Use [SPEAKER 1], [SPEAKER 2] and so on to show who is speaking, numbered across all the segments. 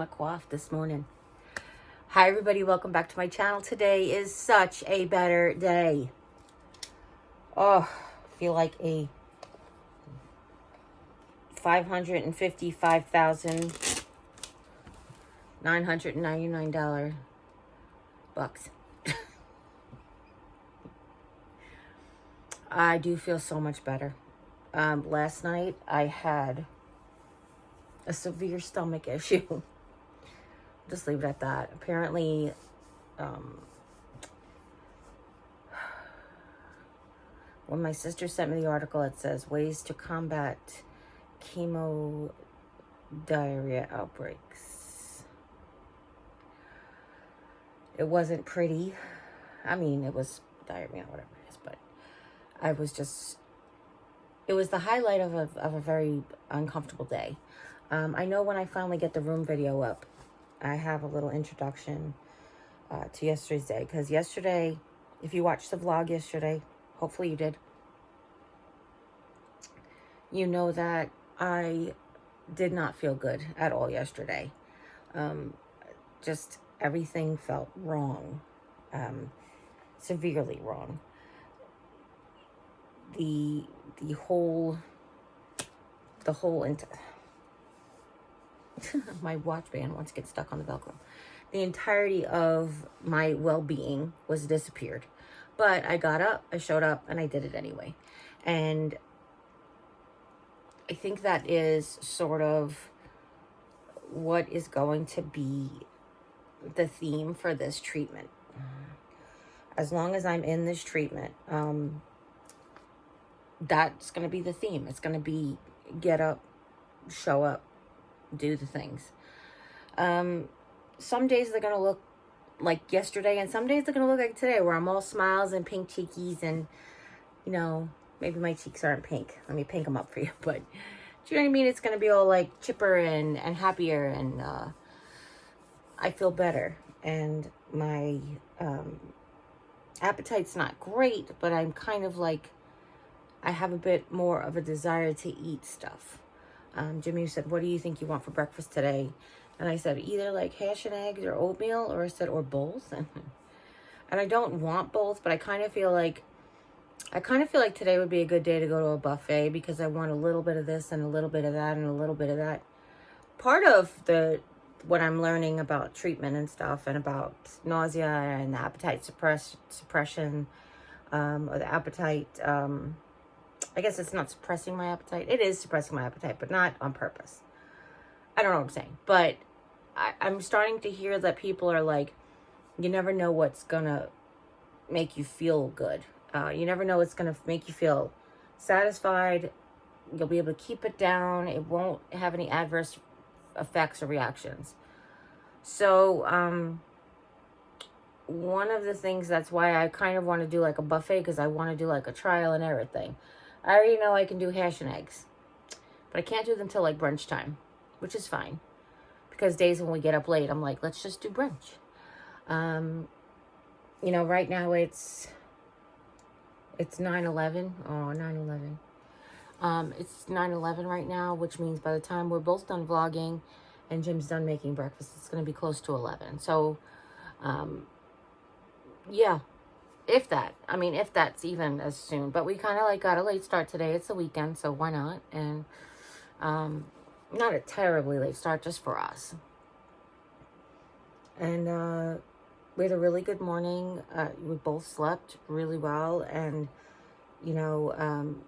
[SPEAKER 1] stomach cough this morning. Hi everybody, welcome back to my channel. Today is such a better day. Oh, I feel like a $555,999 bucks. I do feel so much better. Last night I had a severe stomach issue. Just leave it at that. Apparently, when my sister sent me the article, it says ways to combat chemo diarrhea outbreaks. It wasn't pretty. I mean, it was diarrhea, whatever it is, but I was just, it was the highlight of a very uncomfortable day. I know when I finally get the room video up, I have a little introduction to yesterday's day. Because yesterday, if you watched the vlog yesterday, hopefully you did, you know that I did not feel good at all yesterday. Just everything felt wrong, severely wrong. The whole my watch band wants to get stuck on the Velcro. The entirety of my well-being was disappeared. But I got up, I showed up, and I did it anyway. And I think that is sort of what is going to be the theme for this treatment. As long as I'm in this treatment, that's going to be the theme. It's going to be get up, show up, do the things. Some days they're going to look like yesterday, and some days they're going to look like today, where I'm all smiles and pink cheekies, and, you know, maybe my cheeks aren't pink. Let me pink them up for you, but do you know what I mean? It's going to be all like chipper and happier, and I feel better, and my appetite's not great, but I'm kind of like, I have a bit more of a desire to eat stuff. Jimmy said, what do you think you want for breakfast today? And I said, either like hash and eggs or oatmeal, or I said, or both. And I don't want both, but I kind of feel like today would be a good day to go to a buffet, because I want a little bit of this and a little bit of that and a little bit of that. Part of what I'm learning about treatment and stuff, and about nausea and the appetite suppression, or the appetite, I guess it's not suppressing my appetite. It is suppressing my appetite, but not on purpose. I don't know what I'm saying. But I'm starting to hear that people are like, you never know what's going to make you feel good. You never know what's going to make you feel satisfied. You'll be able to keep it down. It won't have any adverse effects or reactions. So, one of the things, that's why I kind of want to do like a buffet, because I want to do like a trial and error thing. I already know I can do hash and eggs, but I can't do them till like brunch time, which is fine, because days when we get up late, I'm like, let's just do brunch. You know, right now it's 9/11. Oh, 9/11. It's 9/11 right now, which means by the time we're both done vlogging and Jim's done making breakfast, it's going to be close to 11. So, yeah. If that's even as soon. But we kind of like got a late start today. It's the weekend, so why not? And not a terribly late start, just for us. And we had a really good morning. We both slept really well, and, you know,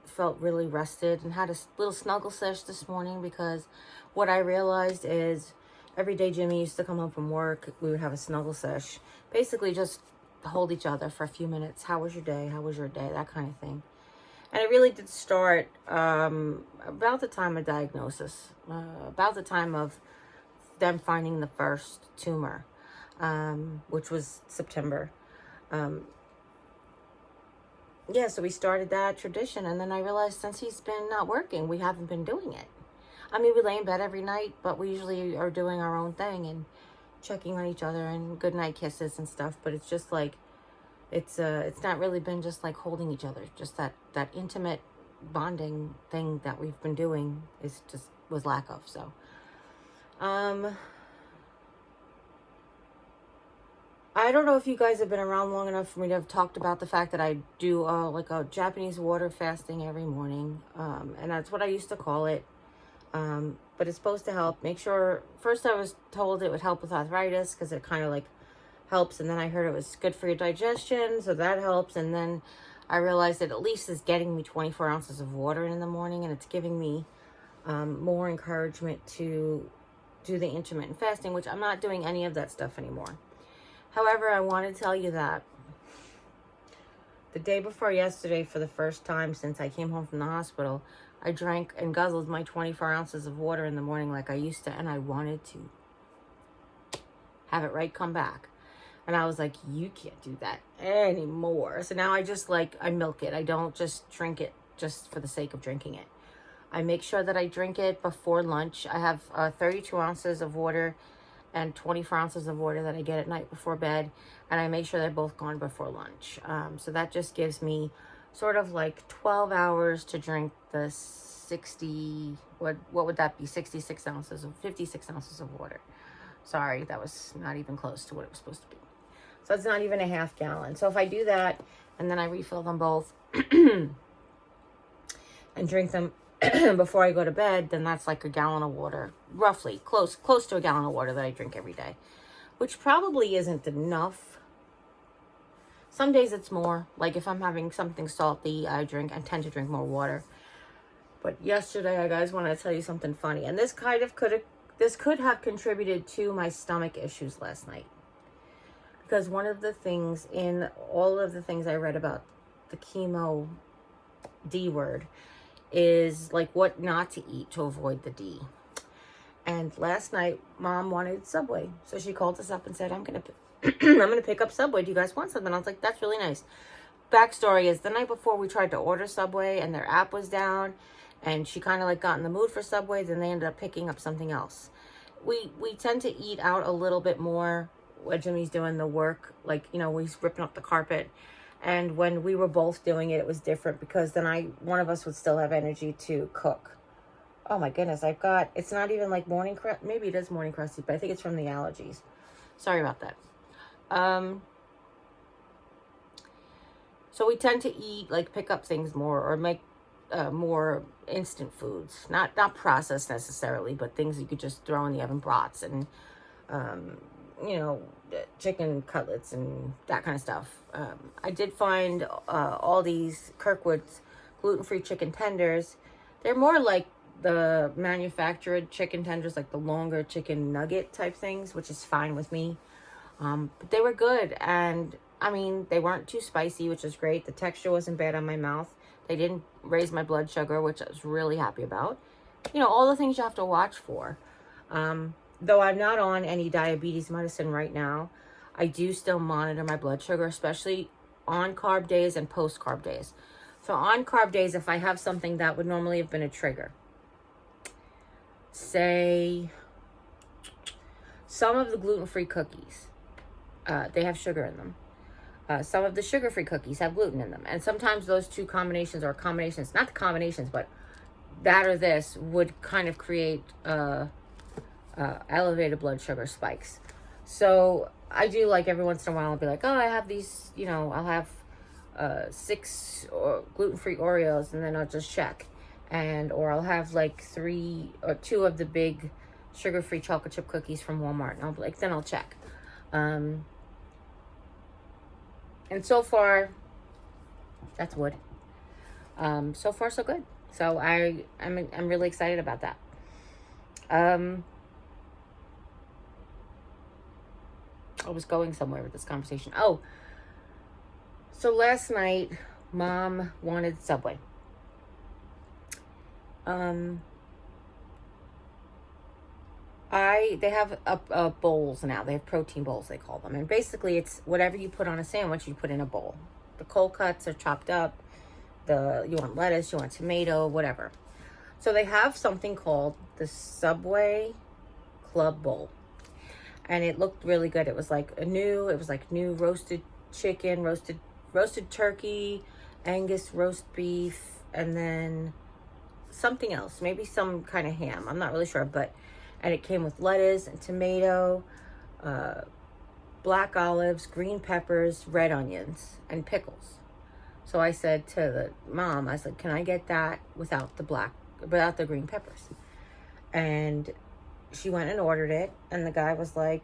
[SPEAKER 1] felt really rested, and had a little snuggle sesh this morning, because what I realized is every day Jimmy used to come home from work, we would have a snuggle sesh. Basically just hold each other for a few minutes. How was your day? How was your day? That kind of thing. And it really did start about the time of diagnosis, about the time of them finding the first tumor, which was September. Yeah, so we started that tradition, and then I realized since he's been not working, we haven't been doing it. I mean, we lay in bed every night, but we usually are doing our own thing and checking on each other and goodnight kisses and stuff. But it's just like, it's not really been just like holding each other. Just that intimate bonding thing that we've been doing was lack of. So, I don't know if you guys have been around long enough for me to have talked about the fact that I do like a Japanese water fasting every morning. And that's what I used to call it. But it's supposed to help. Make sure, first I was told it would help with arthritis because it kind of like helps. And then I heard it was good for your digestion, so that helps. And then I realized it at least is getting me 24 ounces of water in the morning, and it's giving me more encouragement to do the intermittent fasting, which I'm not doing any of that stuff anymore. However, I want to tell you that the day before yesterday, for the first time since I came home from the hospital, I drank and guzzled my 24 ounces of water in the morning like I used to, and I wanted to have it right come back. And I was like, you can't do that anymore. So now I just I milk it. I don't just drink it just for the sake of drinking it. I make sure that I drink it before lunch. I have 32 ounces of water and 24 ounces of water that I get at night before bed. And I make sure they're both gone before lunch. So that just gives me sort of like 12 hours to drink the 60, what would that be? 56 ounces of 56 ounces of water. Sorry, that was not even close to what it was supposed to be. So it's not even a half gallon. So if I do that and then I refill them both and drink them before I go to bed, then that's like a gallon of water, roughly close to a gallon of water that I drink every day, which probably isn't enough. Some days it's more. Like if I'm having something salty, I tend to drink more water. But yesterday, I guys want to tell you something funny, and this could have contributed to my stomach issues last night, because one of the things in all of the things I read about the chemo D word is like what not to eat to avoid the D. And last night, Mom wanted Subway, so she called us up and said, I'm gonna pick up Subway. Do you guys want something? I was like, that's really nice. Backstory is the night before we tried to order Subway and their app was down, and she kind of like got in the mood for Subway. Then they ended up picking up something else. We tend to eat out a little bit more when Jimmy's doing the work, like, you know, he's ripping up the carpet. And when we were both doing it, it was different because then one of us would still have energy to cook. Oh my goodness, it's not even like morning crust. Maybe it is morning crusty, but I think it's from the allergies. Sorry about that. So we tend to eat, like pick up things more or make more instant foods. Not processed necessarily, but things you could just throw in the oven, brats and, you know, chicken cutlets and that kind of stuff. I did find all these Kirkwood's gluten-free chicken tenders. They're more like the manufactured chicken tenders, like the longer chicken nugget type things, which is fine with me. But they were good, and I mean, they weren't too spicy, which is great. The texture wasn't bad on my mouth. They didn't raise my blood sugar, which I was really happy about. You know, all the things you have to watch for. Though I'm not on any diabetes medicine right now, I do still monitor my blood sugar, especially on carb days and post-carb days. So on carb days, if I have something that would normally have been a trigger, say some of the gluten-free cookies, they have sugar in them. Some of the sugar-free cookies have gluten in them. And sometimes those two combinations, or combinations, not the combinations, but that or this would kind of create elevated blood sugar spikes. So I do, like, every once in a while I'll be like, oh, I have these, you know, I'll have 6 gluten-free Oreos, and then I'll just check. Or I'll have like 3 or 2 of the big sugar-free chocolate chip cookies from Walmart, and I'll be like, then I'll check. And so far, that's wood. So far, so good. So I'm really excited about that. I was going somewhere with this conversation. Oh, so last night, Mom wanted Subway. They have bowls now. They have protein bowls, they call them. And basically, it's whatever you put on a sandwich, you put in a bowl. The cold cuts are chopped up. You want lettuce, you want tomato, whatever. So they have something called the Subway Club Bowl. And it looked really good. It was like new roasted chicken, roasted turkey, Angus roast beef, and then something else, maybe some kind of ham. I'm not really sure, and it came with lettuce and tomato, black olives, green peppers, red onions, and pickles. So I said to the mom, I said, can I get that without the green peppers? And she went and ordered it. And the guy was like,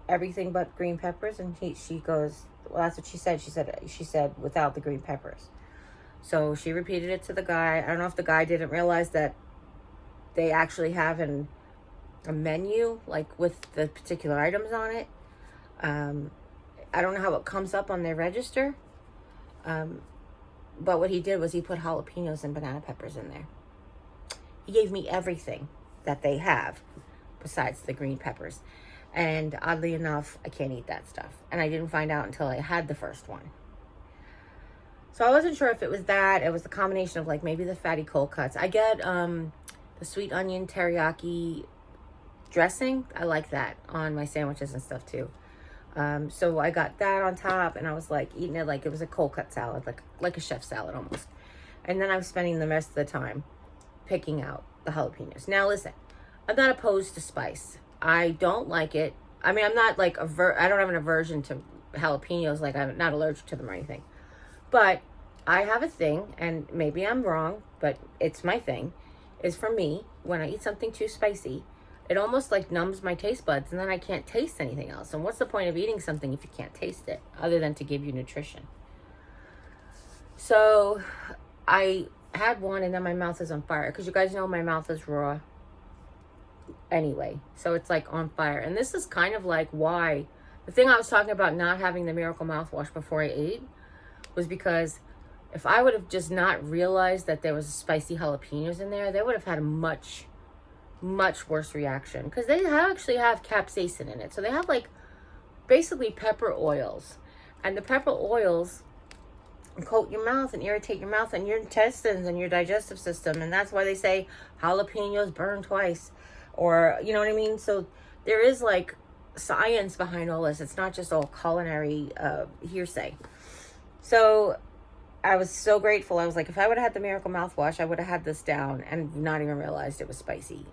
[SPEAKER 1] everything but green peppers. And she goes, well, that's what she said. She said without the green peppers. So she repeated it to the guy. I don't know if the guy didn't realize that they actually have a menu, like with the particular items on it. I don't know how it comes up on their register. But what he did was he put jalapenos and banana peppers in there. He gave me everything that they have besides the green peppers. And oddly enough, I can't eat that stuff. And I didn't find out until I had the first one. So I wasn't sure if it was that. It was the combination of like maybe the fatty cold cuts. I get the sweet onion teriyaki dressing. I like that on my sandwiches and stuff too. So I got that on top, and I was like eating it like it was a cold cut salad, like a chef salad almost. And then I was spending the rest of the time picking out the jalapenos. Now listen, I'm not opposed to spice. I don't like it. I mean, I'm not like I don't have an aversion to jalapenos. Like, I'm not allergic to them or anything. But I have a thing, and maybe I'm wrong, but it's my thing, is for me, when I eat something too spicy, it almost like numbs my taste buds, and then I can't taste anything else. And what's the point of eating something if you can't taste it, other than to give you nutrition? So I had one, and then my mouth is on fire, because you guys know my mouth is raw anyway. So it's like on fire. And this is kind of like why the thing I was talking about not having the Miracle mouthwash before I ate was because if I would have just not realized that there was spicy jalapenos in there, they would have had a much worse reaction, because they actually have capsaicin in it. So they have like basically pepper oils, and the pepper oils coat your mouth and irritate your mouth and your intestines and your digestive system. And that's why they say jalapenos burn twice, or you know what I mean? So there is like science behind all this. It's not just all culinary hearsay. So I was so grateful. I was like, if I would have had the Miracle mouthwash, I would have had this down and not even realized it was spicy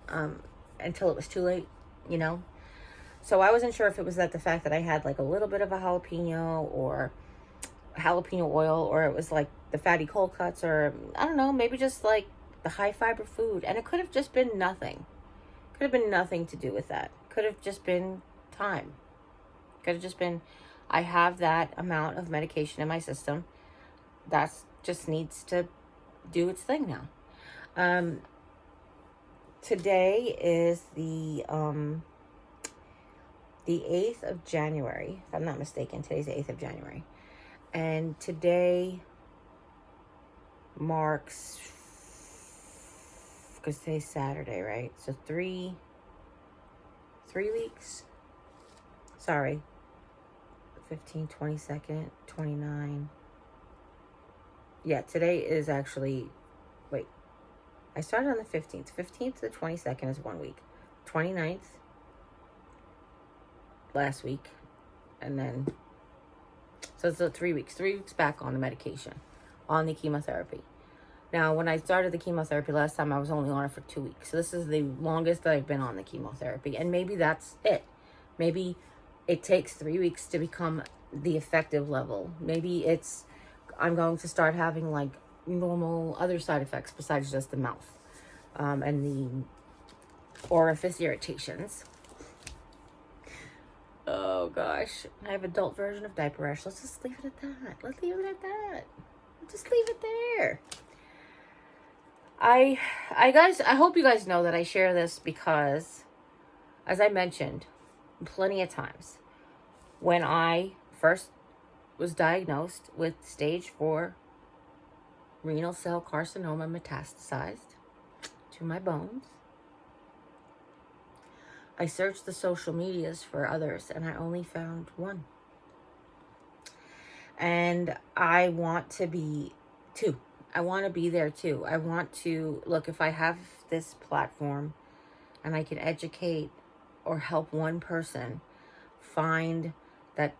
[SPEAKER 1] until it was too late, you know? So I wasn't sure if it was the fact that I had like a little bit of a jalapeno or jalapeno oil, or it was like the fatty cold cuts, or I don't know, maybe just like the high fiber food. And it could have just been nothing. Could have been nothing to do with that. Could have just been time. Could have just been, I have that amount of medication in my system. That just needs to do its thing now. Today is the 8th of January, if I'm not mistaken. Today's the 8th of January. And today marks, because today's Saturday, right? So three weeks. Sorry. 15, 22nd, 29. Yeah, today is actually, wait, I started on the 15th. 15th to the 22nd is 1 week. 29th, last week. And then, so it's 3 weeks. 3 weeks back on the medication, on the chemotherapy. Now, when I started the chemotherapy last time, I was only on it for 2 weeks. So this is the longest that I've been on the chemotherapy. And maybe that's it. Maybe it takes 3 weeks to become the effective level. Maybe I'm going to start having like normal other side effects besides just the mouth and the orifice irritations. Oh gosh, I have adult version of diaper rash. Let's just leave it at that. Let's leave it at that. Just leave it there. I hope you guys know that I share this because, as I mentioned plenty of times, when I first was diagnosed with stage 4 renal cell carcinoma metastasized to my bones, I searched the social medias for others, and I only found one. And I want to be too. I want to be there too. I want to, look, if I have this platform and I can educate or help one person find that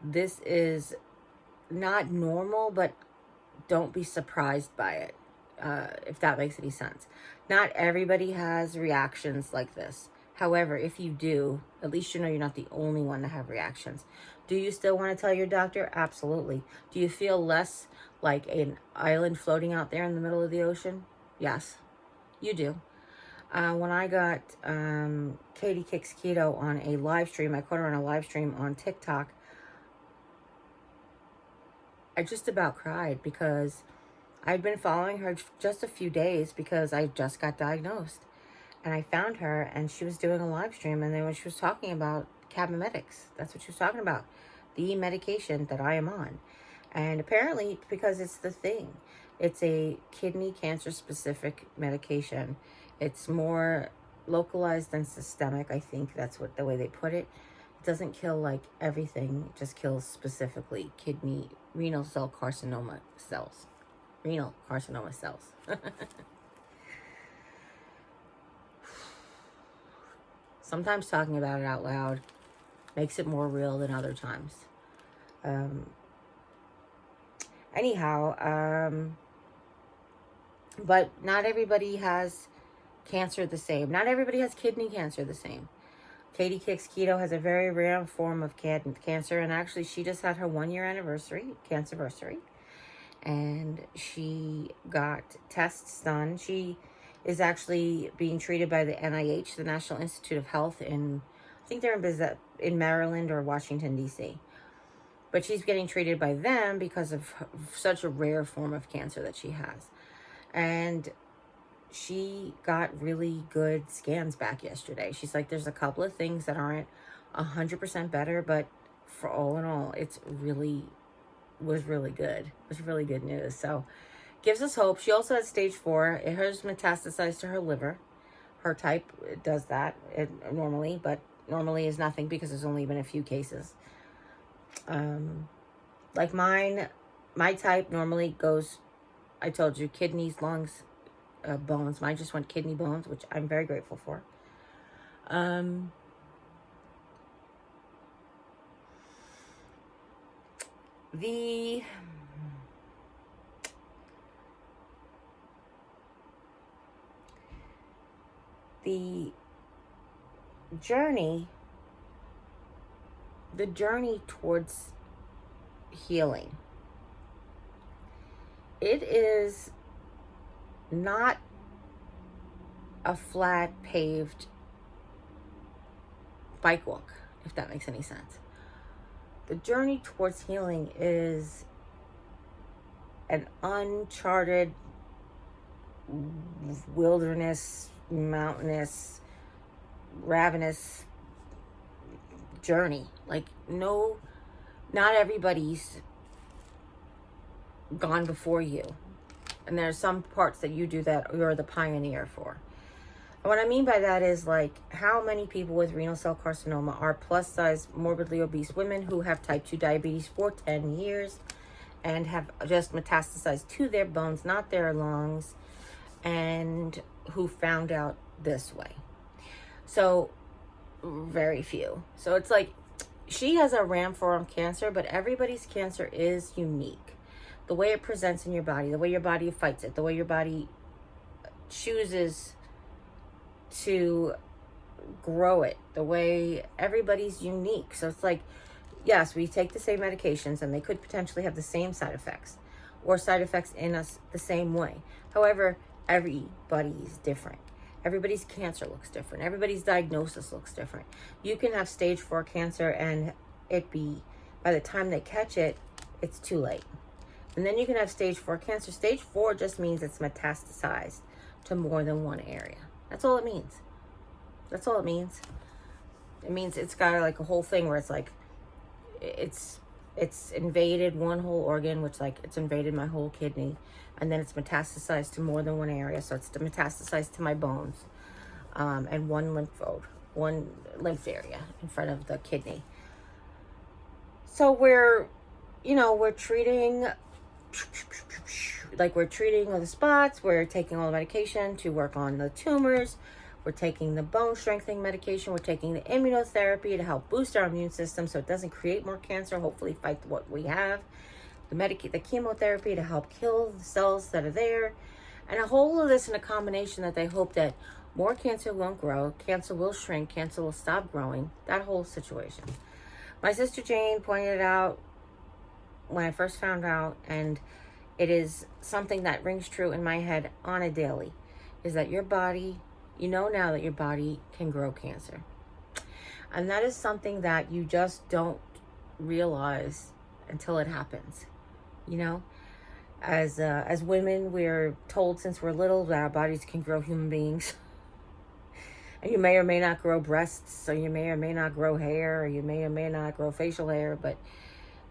[SPEAKER 1] this is not normal, but don't be surprised by it, if that makes any sense. Not everybody has reactions like this, However, if you do, at least you know you're not the only one to have reactions. Do you still want to tell your doctor? Absolutely. Do you feel less like an island floating out there in the middle of the ocean? Yes, you do. When I got Katie Kicks Keto on a live stream, I caught her on a live stream on TikTok. I just about cried because I'd been following her just a few days because I just got diagnosed. And I found her and she was doing a live stream, and then when she was talking about Cabometyx, that's what she was talking about, the medication that I am on. And apparently, because it's the thing, it's a kidney cancer specific medication. It's more localized than systemic. I think that's what the way they put it. It doesn't kill like everything. It just kills specifically kidney, renal cell carcinoma cells. Renal carcinoma cells. Sometimes talking about it out loud makes it more real than other times. But not everybody has cancer the same. Not everybody has kidney cancer the same. Katie Kicks Keto has a very rare form of cancer, and actually she just had her 1-year anniversary, cancerversary, and she got tests done. She is actually being treated by the NIH, the National Institute of Health, I think they're in Maryland or Washington, D.C. But she's getting treated by them because of such a rare form of cancer that she has. And she got really good scans back yesterday. She's like, there's a couple of things that aren't 100% better, but for all in all, was really good. It was really good news. So gives us hope. She also had stage 4. Hers metastasized to her liver. Her type does that normally, but normally is nothing because there's only been a few cases. Like mine, my type normally goes, I told you, kidneys, lungs, bones. Mine just went kidney bones, which I'm very grateful for. The journey towards healing, it is not a flat paved bike walk, if that makes any sense. The journey towards healing is an uncharted wilderness, mountainous, ravenous journey. Like, no, not everybody's gone before you. And there's some parts that you do that you're the pioneer for. And what I mean by that is, like, how many people with renal cell carcinoma are plus size, morbidly obese women who have type 2 diabetes for 10 years and have just metastasized to their bones, not their lungs, and who found out this way. So very few. So it's like, she has a ram form cancer, but everybody's cancer is unique. The way it presents in your body, the way your body fights it, the way your body chooses to grow it, the way everybody's unique. So it's like, yes, we take the same medications and they could potentially have the same side effects or side effects in us the same way. However, everybody's different. Everybody's cancer looks different. Everybody's diagnosis looks different. You can have stage 4 cancer and it be, by the time they catch it, it's too late. And then you can have stage 4 cancer. Stage 4 just means it's metastasized to more than one area. That's all it means. That's all it means. It means it's got like a whole thing where it's like, it's invaded one whole organ, which like it's invaded my whole kidney, and then it's metastasized to more than one area. So it's metastasized to my bones, and one lymph area in front of the kidney. So we're treating, like we're treating all the spots, we're taking all the medication to work on the tumors, we're taking the bone strengthening medication, we're taking the immunotherapy to help boost our immune system so it doesn't create more cancer, hopefully fight what we have, the chemotherapy to help kill the cells that are there, and a whole of this in a combination that they hope that more cancer won't grow. Cancer will shrink. Cancer will stop growing. That whole situation. My sister Jane pointed it out when I first found out, and it is something that rings true in my head on a daily, is that your body, you know now that your body can grow cancer. And that is something that you just don't realize until it happens. You know, as women, we're told since we're little that our bodies can grow human beings. And you may or may not grow breasts, or you may or may not grow hair, or you may or may not grow facial hair, but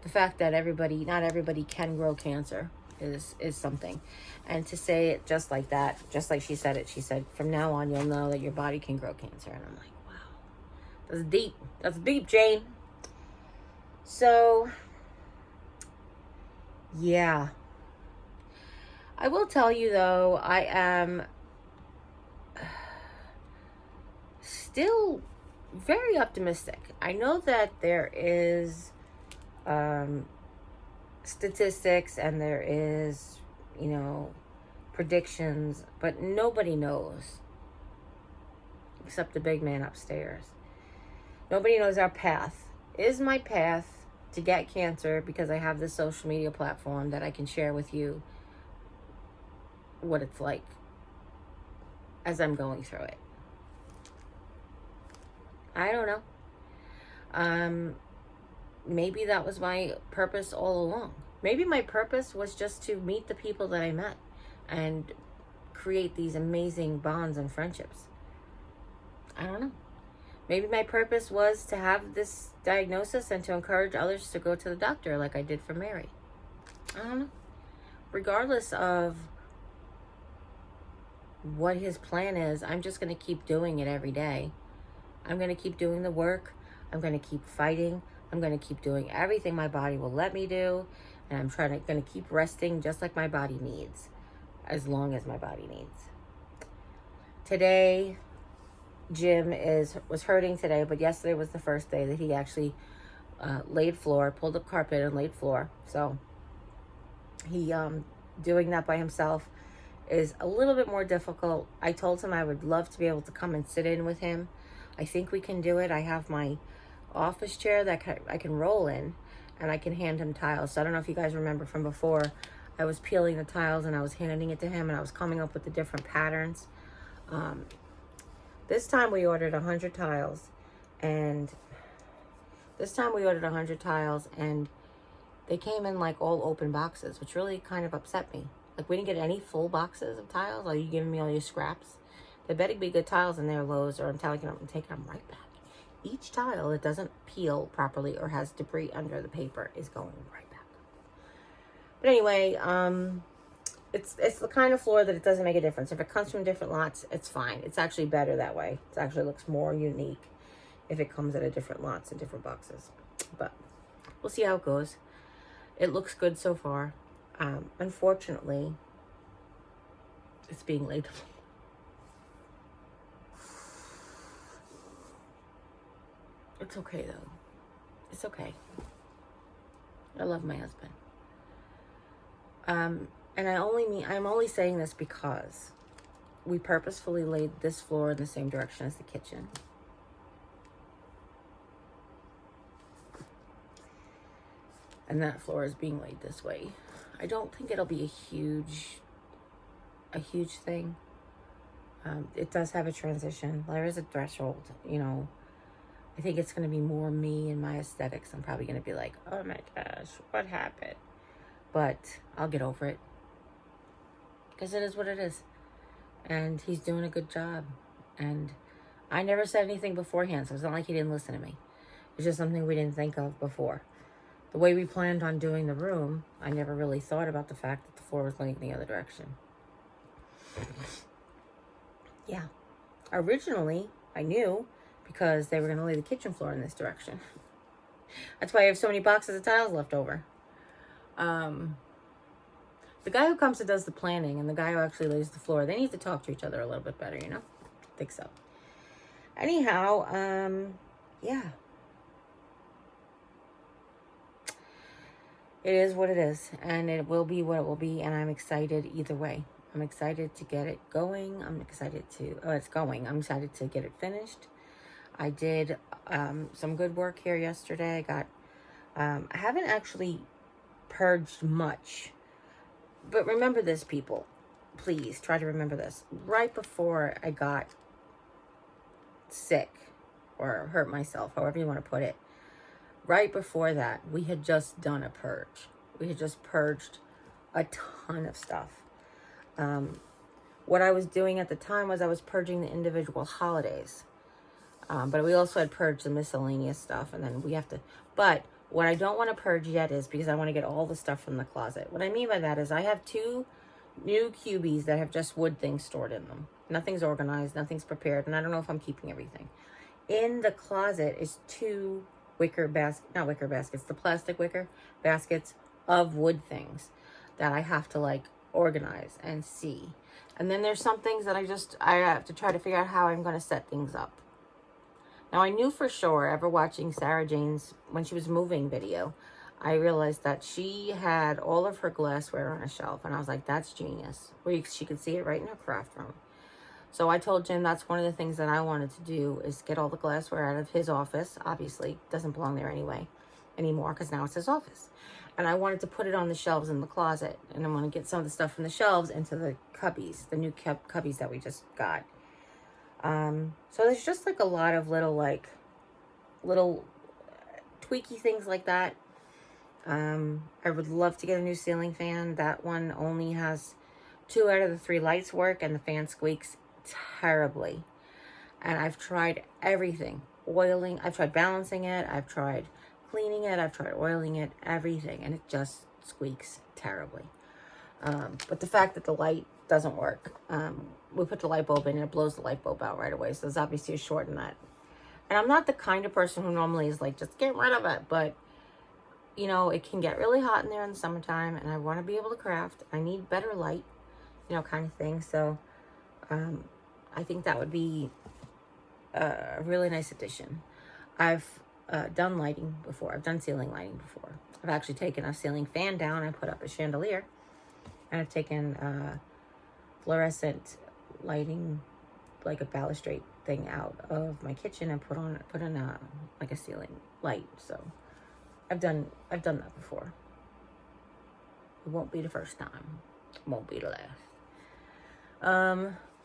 [SPEAKER 1] the fact that not everybody can grow cancer is something. And to say it just like that, just like she said it, she said, from now on, you'll know that your body can grow cancer. And I'm like, wow, that's deep. That's deep, Jane. So, yeah. I will tell you, though, I am still very optimistic. I know that there is statistics and there is, predictions, but nobody knows except the big man upstairs. Nobody knows our path. Is my path to get cancer because I have this social media platform that I can share with you what it's like as I'm going through it? I don't know. Maybe that was my purpose all along. Maybe my purpose was just to meet the people that I met and create these amazing bonds and friendships. I don't know. Maybe my purpose was to have this diagnosis and to encourage others to go to the doctor like I did for Mary. I don't know. Regardless of what his plan is, I'm just going to keep doing it every day. I'm going to keep doing the work. I'm going to keep fighting. I'm going to keep doing everything my body will let me do. And I'm going to keep resting just like my body needs, as long as my body needs. Today, Jim was hurting today, but yesterday was the first day that he actually laid floor, pulled up carpet and laid floor. So he doing that by himself is a little bit more difficult. I told him I would love to be able to come and sit in with him. I think we can do it. I have my office chair that I can roll in, and I can hand him tiles. So I don't know if you guys remember from before, I was peeling the tiles and I was handing it to him, and I was coming up with the different patterns. This time we ordered 100 tiles, and they came in like all open boxes, which really kind of upset me. Like, we didn't get any full boxes of tiles. Are you giving me all your scraps? There better be good tiles in there, Lowe's, or I'm taking them right back. Each tile that doesn't peel properly or has debris under the paper is going right back. But anyway, it's the kind of floor that it doesn't make a difference. If it comes from different lots, it's fine. It's actually better that way. It actually looks more unique if it comes at a different lots and different boxes. But we'll see how it goes. It looks good so far. Unfortunately, it's being laid. It's okay, though. It's okay. I love my husband. And I'm only saying this because we purposefully laid this floor in the same direction as the kitchen. And that floor is being laid this way. I don't think it'll be a huge thing. It does have a transition. There is a threshold, I think it's going to be more me and my aesthetics. I'm probably going to be like, oh my gosh, what happened? But I'll get over it. Because it is what it is. And he's doing a good job. And I never said anything beforehand, so it's not like he didn't listen to me. It's just something we didn't think of before. The way we planned on doing the room, I never really thought about the fact that the floor was laying the other direction. Yeah. Originally, I knew, because they were going to lay the kitchen floor in this direction. That's why I have so many boxes of tiles left over. The guy who comes and does the planning and the guy who actually lays the floor, they need to talk to each other a little bit better, I think so. Anyhow, yeah. It is what it is, and it will be what it will be, and I'm excited either way. I'm excited to get it going. I'm excited to, oh, it's going. I'm excited to get it finished. I did some good work here yesterday. I got, I haven't actually purged much. But remember this, people. Please try to remember this. Right before I got sick or hurt myself, however you want to put it, right before that, we had just done a purge. We had just purged a ton of stuff. What I was doing at the time was I was purging the individual holidays. But we also had purged the miscellaneous stuff, and then we have to, but what I don't want to purge yet is because I want to get all the stuff from the closet. What I mean by that is I have 2 new cubies that have just wood things stored in them. Nothing's organized, nothing's prepared, and I don't know if I'm keeping everything. In the closet is 2 not wicker baskets, the plastic wicker baskets of wood things that I have to like organize and see. And then there's some things that I have to try to figure out how I'm going to set things up. Now, I knew for sure, ever watching Sarah Jane's, when she was moving video, I realized that she had all of her glassware on a shelf. And I was like, that's genius. She could see it right in her craft room. So I told Jim that's one of the things that I wanted to do is get all the glassware out of his office. Obviously, doesn't belong there anymore, because now it's his office. And I wanted to put it on the shelves in the closet. And I want to get some of the stuff from the shelves into the cubbies, the new cubbies that we just got. So there's just like a lot of little tweaky things like that. I would love to get a new ceiling fan. That one only has 2 out of the 3 lights work, and the fan squeaks terribly. And I've tried everything. Oiling, I've tried balancing it, I've tried cleaning it, I've tried oiling it, everything, and it just squeaks terribly. But the fact that the light doesn't work, we put the light bulb in and it blows the light bulb out right away. So there's obviously a short in that. And I'm not the kind of person who normally is like, just get rid of it. But, you know, it can get really hot in there in the summertime, and I want to be able to craft. I need better light, you know, kind of thing. So I think that would be a really nice addition. I've done lighting before. I've done ceiling lighting before. I've actually taken a ceiling fan down and put up a chandelier. And I've taken fluorescent lighting, like a balustrade thing, out of my kitchen and put in like a ceiling light. So I've done that before. It won't be the first time. It won't be the last.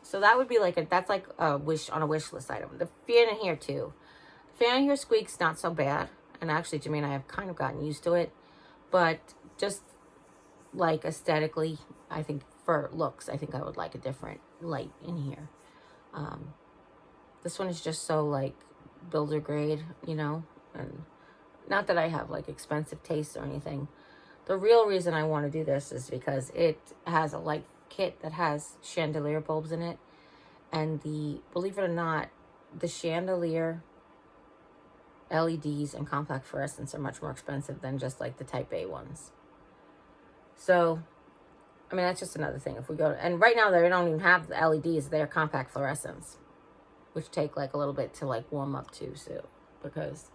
[SPEAKER 1] So that would be like that's like a wish list item. The fan in here too. The fan in here squeaks not so bad, and actually Jimmy and I have kind of gotten used to it, but just like aesthetically, I think for looks, I think I would like a different light in here. This one is just so like builder grade, you know, and not that I have like expensive tastes or anything. The real reason I want to do this is because it has a light kit that has chandelier bulbs in it, and believe it or not, the chandelier LEDs and compact fluorescents are much more expensive than just like the type A ones. So, I mean, that's just another thing. If we go and right now they don't even have the LEDs, they're compact fluorescents, which take like a little bit to like warm up to, so because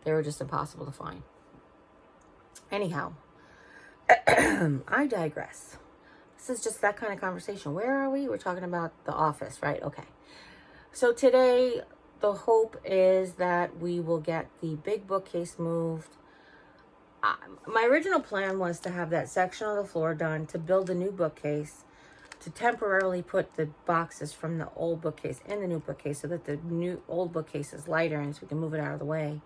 [SPEAKER 1] they were just impossible to find. Anyhow, I digress. This is just that kind of conversation. Where are we? We're talking about the office, right? Okay. So today, the hope is that we will get the big bookcase moved. My original plan was to have that section of the floor done, to build a new bookcase, to temporarily put the boxes from the old bookcase in the new bookcase so that the old bookcase is lighter and so we can move it out of the way,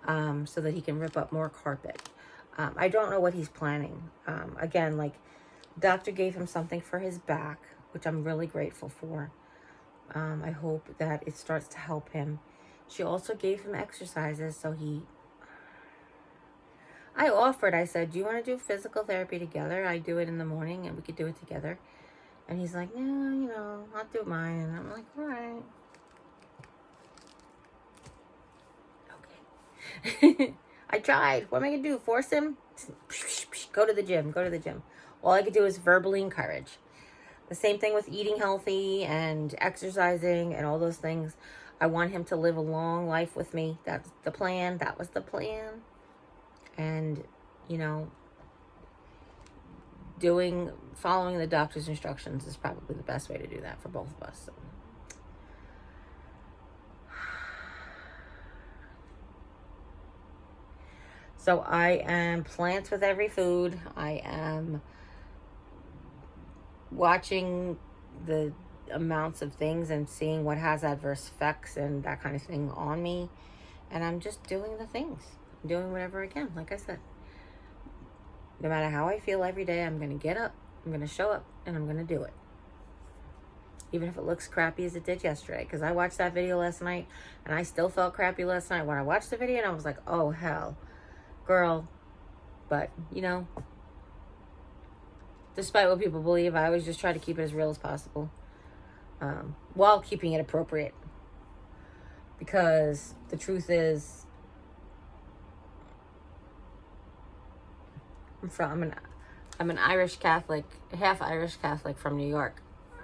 [SPEAKER 1] so that he can rip up more carpet. I don't know what he's planning. Again, like, doctor gave him something for his back, which I'm really grateful for. I hope that it starts to help him. She also gave him exercises, so I said, do you want to do physical therapy together? I do it in the morning and we could do it together. And he's like, no, I'll do mine. And I'm like, all right. Okay. I tried. What am I going to do? Force him? Go to the gym. All I could do is verbally encourage. The same thing with eating healthy and exercising and all those things. I want him to live a long life with me. That's the plan. That was the plan. And, you know, following the doctor's instructions is probably the best way to do that for both of us. So I am plants with every food. I am watching the amounts of things and seeing what has adverse effects and that kind of thing on me. And I'm just doing the things. I'm doing whatever I can, like I said. No matter how I feel every day, I'm going to get up, I'm going to show up, and I'm going to do it. Even if it looks crappy as it did yesterday. Because I watched that video last night, and I still felt crappy last night when I watched the video, and I was like, oh, hell. Girl. But, you know, despite what people believe, I always just try to keep it as real as possible. While keeping it appropriate. Because the truth is, I'm an Irish Catholic, half Irish Catholic from New York.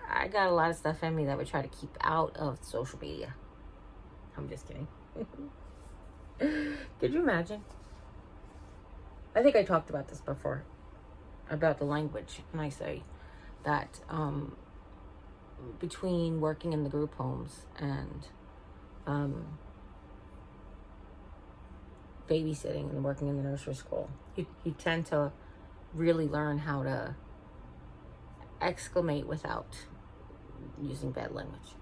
[SPEAKER 1] I got a lot of stuff in me that we try to keep out of social media. I'm just kidding. Could you imagine? I think I talked about this before, about the language, and I say that between working in the group homes and babysitting and working in the nursery school, you tend to really learn how to exclamate without using bad language.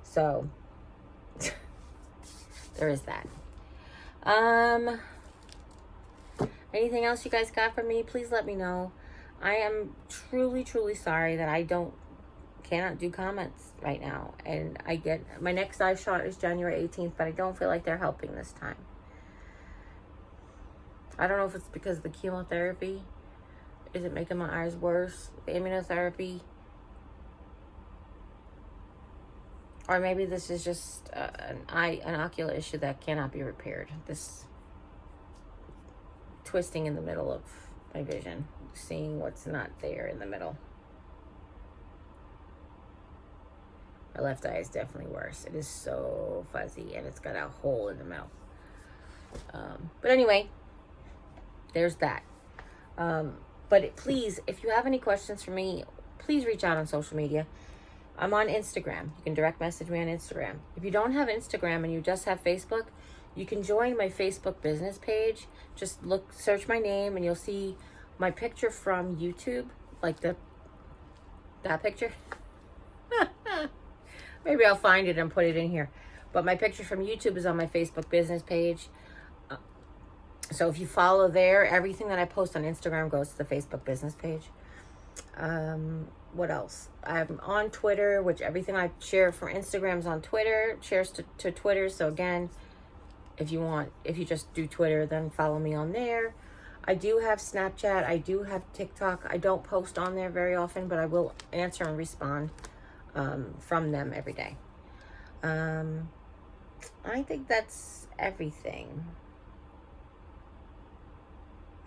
[SPEAKER 1] So there is that. Anything else you guys got for me? Please let me know. I am truly, truly sorry that I cannot do comments right now. And I get my next eye shot is January 18th, but I don't feel like they're helping this time. I don't know if it's because of the chemotherapy. Is it making my eyes worse? The immunotherapy? Or maybe this is just an ocular issue that cannot be repaired. This twisting in the middle of my vision. Seeing what's not there in the middle. My left eye is definitely worse. It is so fuzzy and it's got a hole in the middle. But anyway, there's that. But please, if you have any questions for me, please reach out on social media. I'm on Instagram. You can direct message me on Instagram. If you don't have Instagram and you just have Facebook, you can join my Facebook business page. Just search my name and you'll see my picture from YouTube, like that picture. Maybe I'll find it and put it in here. But my picture from YouTube is on my Facebook business page. So if you follow there, everything that I post on Instagram goes to the Facebook business page. What else? I'm on Twitter, which everything I share from Instagram's on Twitter, shares to Twitter. So again, if you just do Twitter, then follow me on there. I do have Snapchat. I do have TikTok. I don't post on there very often, but I will answer and respond from them every day. I think that's everything.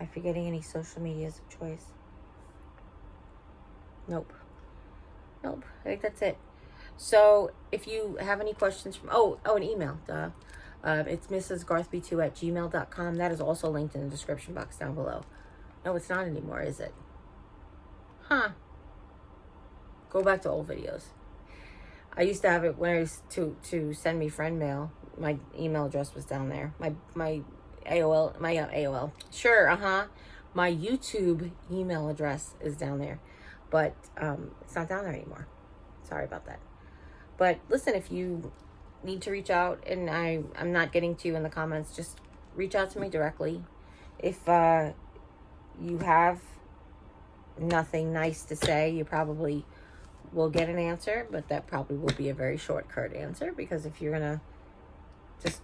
[SPEAKER 1] Am I forgetting any social medias of choice? Nope. I think that's it. So if you have any questions an email. It's mrsgarthby2@gmail.com. That is also linked in the description box down below. No, it's not anymore, is it? Huh. Go back to old videos. I used to have it when I used to send me friend mail. My email address was down there. My AOL, AOL. Sure, my YouTube email address is down there. But it's not down there anymore. Sorry about that. But listen, if you need to reach out and I'm not getting to you in the comments, just reach out to me directly. If you have nothing nice to say, you probably will get an answer, but that probably will be a very short, curt answer, because if you're gonna just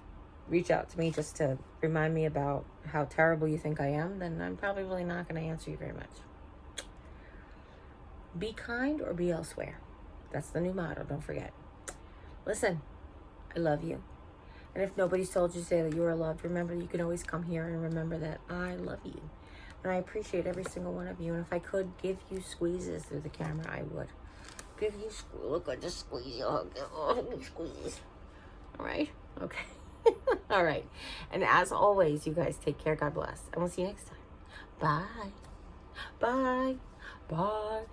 [SPEAKER 1] reach out to me just to remind me about how terrible you think I am, then I'm probably really not going to answer you very much. Be kind or be elsewhere. That's the new motto, don't forget. Listen, I love you. And if nobody's told you to say that you are loved, remember you can always come here and remember that I love you. And I appreciate every single one of you. And if I could give you squeezes through the camera, I would. Give you look, I just squeeze you. Squeeze. All right? Okay. All right. And as always, you guys take care. God bless. And we'll see you next time. Bye. Bye. Bye.